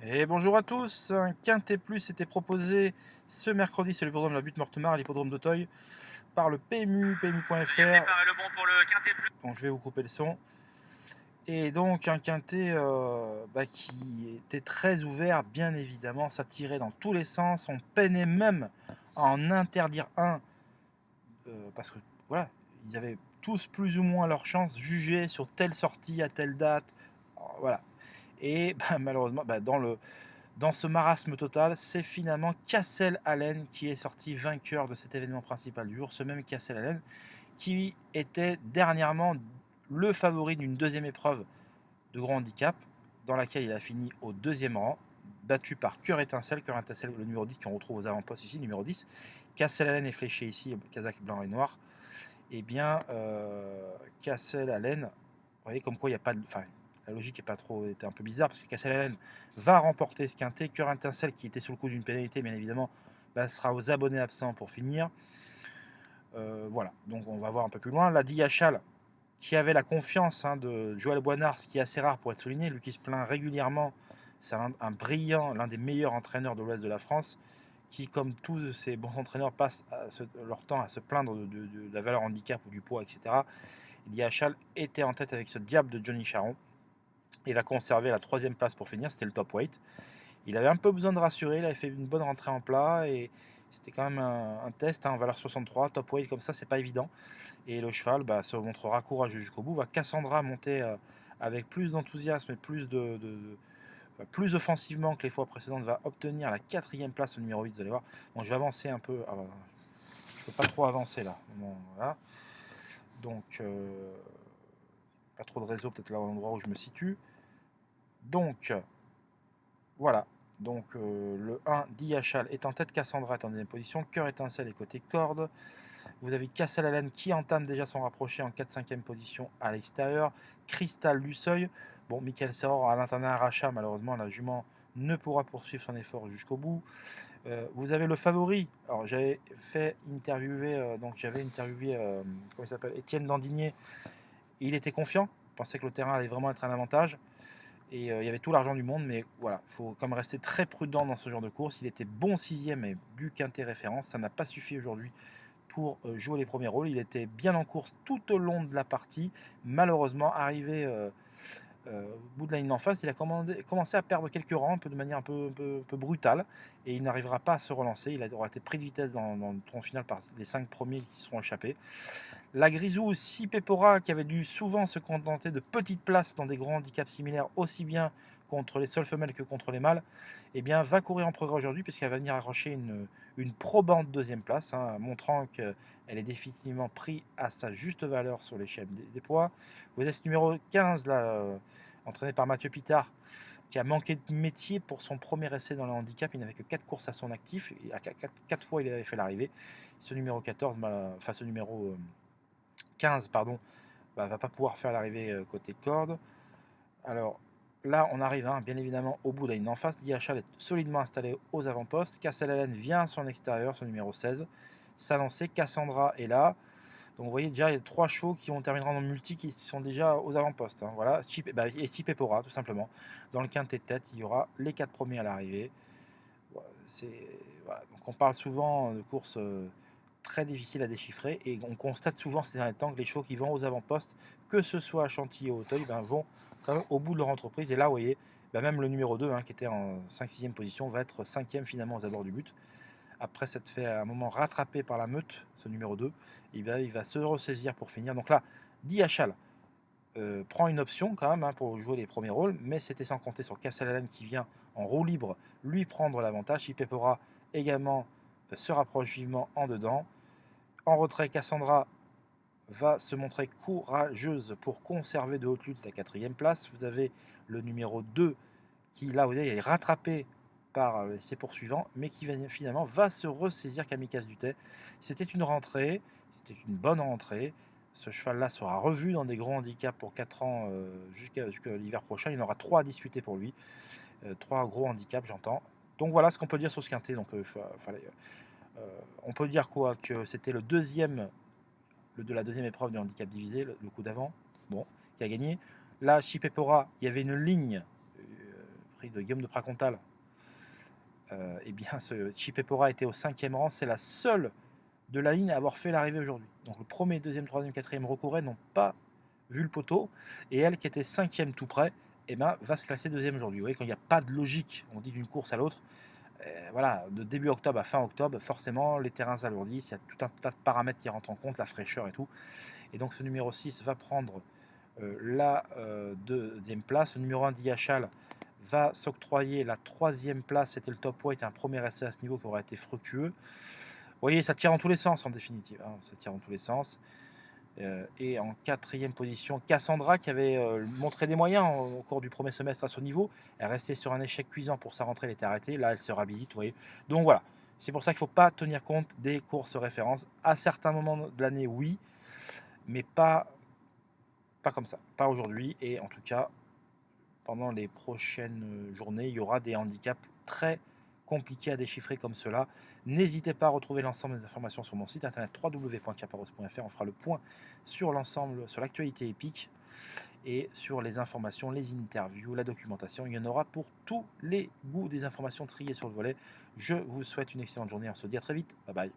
Et bonjour à tous, un Quintet Plus était proposé ce mercredi sur l'hippodrome de la Butte-Mortemart, à l'hippodrome d'Auteuil, par le PMU, PMU.fr. Départ est le bon pour le Quintet Plus. Bon, je vais vous couper le son. Et donc un Quintet qui était très ouvert, bien évidemment, ça tirait dans tous les sens, on peinait même à en interdire un, parce que voilà, ils avaient tous plus ou moins leur chance jugée sur telle sortie à telle date, voilà. Et malheureusement, dans ce marasme total, c'est finalement Cassel Allen qui est sorti vainqueur de cet événement principal du jour. Ce même Cassel Allen qui était dernièrement le favori d'une deuxième épreuve de grand handicap, dans laquelle il a fini au deuxième rang, battu par Cœur Étincelle, le numéro 10 qu'on retrouve aux avant-postes ici, numéro 10. Cassel Allen est fléché ici, casaque blanc et noir. Eh bien, Cassel Allen, vous voyez comme quoi il n'y a pas de. Enfin, la logique était un peu bizarre parce que Cassel Allen va remporter ce quintet. Cœur Étincelle, qui était sous le coup d'une pénalité, bien évidemment, sera aux abonnés absents pour finir. Voilà, donc on va voir un peu plus loin. La Diachal, qui avait la confiance de Joël Boinard, ce qui est assez rare pour être souligné, lui qui se plaint régulièrement, c'est un brillant, l'un des meilleurs entraîneurs de l'Ouest de la France, qui, comme tous ces bons entraîneurs, passent leur temps à se plaindre de la valeur handicap ou du poids, etc. Diachal était en tête avec ce diable de Johnny Charon. Il va conserver la troisième place pour finir, c'était le top weight. Il avait un peu besoin de rassurer, il avait fait une bonne rentrée en plat et c'était quand même un test en valeur 63, top weight comme ça, c'est pas évident. Et le cheval se montrera courageux jusqu'au bout. Va Cassandra monter avec plus d'enthousiasme et plus offensivement que les fois précédentes, va obtenir la quatrième place au numéro 8, vous allez voir. Donc je vais avancer un peu. Je peux pas trop avancer là. Bon, voilà. Donc pas trop de réseau, peut-être là à l'endroit où je me situe. Donc voilà. Donc le 1, Diachal est en tête, Cassandra est en deuxième position, Cœur Étincelle est côté corde. Vous avez Cassel Allen qui entame déjà son rapproché en 4-5e position à l'extérieur. Cristal du Seuil. Bon, Michael Serror à l'internat arracha, malheureusement, la jument ne pourra poursuivre son effort jusqu'au bout. Vous avez le favori. Alors, j'avais fait interviewer, j'avais interviewé, comment il s'appelle, Étienne Dandinier. Il était confiant, pensait que le terrain allait vraiment être un avantage. Et il y avait tout l'argent du monde, mais voilà, il faut quand même rester très prudent dans ce genre de course. Il était bon sixième et du quintet référence, ça n'a pas suffi aujourd'hui pour jouer les premiers rôles. Il était bien en course tout au long de la partie. Malheureusement, arrivé au bout de la ligne d'en face, il a commencé à perdre quelques rangs de manière un peu brutale et il n'arrivera pas à se relancer. Il aura été pris de vitesse dans le tronc final par les 5 premiers qui seront échappés. La Grisou aussi Pepora, qui avait dû souvent se contenter de petites places dans des grands handicaps similaires, aussi bien contre les seules femelles que contre les mâles, eh bien, va courir en progrès aujourd'hui puisqu'elle va venir arracher une probante deuxième place, montrant qu'elle est définitivement prise à sa juste valeur sur l'échelle des poids. Vous avez ce numéro 15, là, entraîné par Mathieu Pitard, qui a manqué de métier pour son premier essai dans le handicap. Il n'avait que 4 courses à son actif. Et à 4 fois, il avait fait l'arrivée. Ce numéro 14, enfin ce numéro 15, pardon, va pas pouvoir faire l'arrivée côté corde. Alors là, on arrive bien évidemment au bout de la ligne en face. DHL est solidement installé aux avant-postes. Cassel Allen vient à son extérieur, son numéro 16, s'annoncer. Cassandra est là. Donc vous voyez déjà, il y a 3 chevaux qui ont terminé dans le multi qui sont déjà aux avant-postes. Voilà, et Chip Epora, tout simplement. Dans le quintet de tête, il y aura les 4 premiers à l'arrivée. Voilà. Donc on parle souvent de courses très difficiles à déchiffrer et on constate souvent ces derniers temps que les chevaux qui vont aux avant-postes, que ce soit à Chantilly ou Auteuil, vont quand même au bout de leur entreprise. Et là, vous voyez, même le numéro 2, qui était en 5-6e position, va être 5e finalement aux abords du but. Après s'être fait à un moment rattrapé par la meute, ce numéro 2, il va se ressaisir pour finir. Donc là, Diachal prend une option quand même pour jouer les premiers rôles, mais c'était sans compter sur Castellane qui vient en roue libre lui prendre l'avantage. Ipepora également se rapproche vivement en dedans. En retrait, Cassandra va se montrer courageuse pour conserver de haute lutte la quatrième place. Vous avez le numéro 2 qui, là, vous voyez, est rattrapé par ses poursuivants, mais qui finalement va se ressaisir Kamikaze Dutet. C'était une rentrée, c'était une bonne rentrée. Ce cheval-là sera revu dans des grands handicaps pour 4 ans jusqu'à l'hiver prochain. Il y en aura 3 à disputer pour lui. 3 gros handicaps, j'entends. Donc voilà ce qu'on peut dire sur ce quintet. Donc, on peut dire quoi? Que c'était le deuxième de la deuxième épreuve du handicap divisé, le coup d'avant, bon, qui a gagné. Là, Chipepora, il y avait une ligne chiffrerie de Guillaume de Pracontal, eh bien, ce Chipepora était au 5e rang. C'est la seule de la ligne à avoir fait l'arrivée aujourd'hui. Donc le premier, deuxième, troisième, quatrième Recourret n'ont pas vu le poteau. Et elle, qui était 5e tout près, eh ben, va se classer deuxième aujourd'hui. Vous voyez, quand il n'y a pas de logique, on dit d'une course à l'autre, voilà, de début octobre à fin octobre, forcément, les terrains s'alourdissent, il y a tout un tas de paramètres qui rentrent en compte, la fraîcheur et tout. Et donc ce numéro 6 va prendre la deuxième place. Le numéro 1, Diachal, va s'octroyer la troisième place. C'était le top weight, un premier essai à ce niveau qui aurait été fructueux. Vous voyez, ça tire dans tous les sens en définitive, hein, ça tire dans tous les sens. Et en quatrième position, Cassandra, qui avait montré des moyens au cours du premier semestre à ce niveau. Elle restait sur un échec cuisant pour sa rentrée, elle était arrêtée. Là, elle se réhabilite, vous voyez. Donc voilà, c'est pour ça qu'il ne faut pas tenir compte des courses références. À certains moments de l'année, oui, mais pas comme ça, pas aujourd'hui. Et en tout cas, pendant les prochaines journées, il y aura des handicaps très compliqués à déchiffrer comme cela. N'hésitez pas à retrouver l'ensemble des informations sur mon site internet www.chaparros.fr. On fera le point sur l'ensemble, sur l'actualité épique et sur les informations, les interviews, la documentation. Il y en aura pour tous les goûts, des informations triées sur le volet. Je vous souhaite une excellente journée. On se dit à très vite. Bye bye.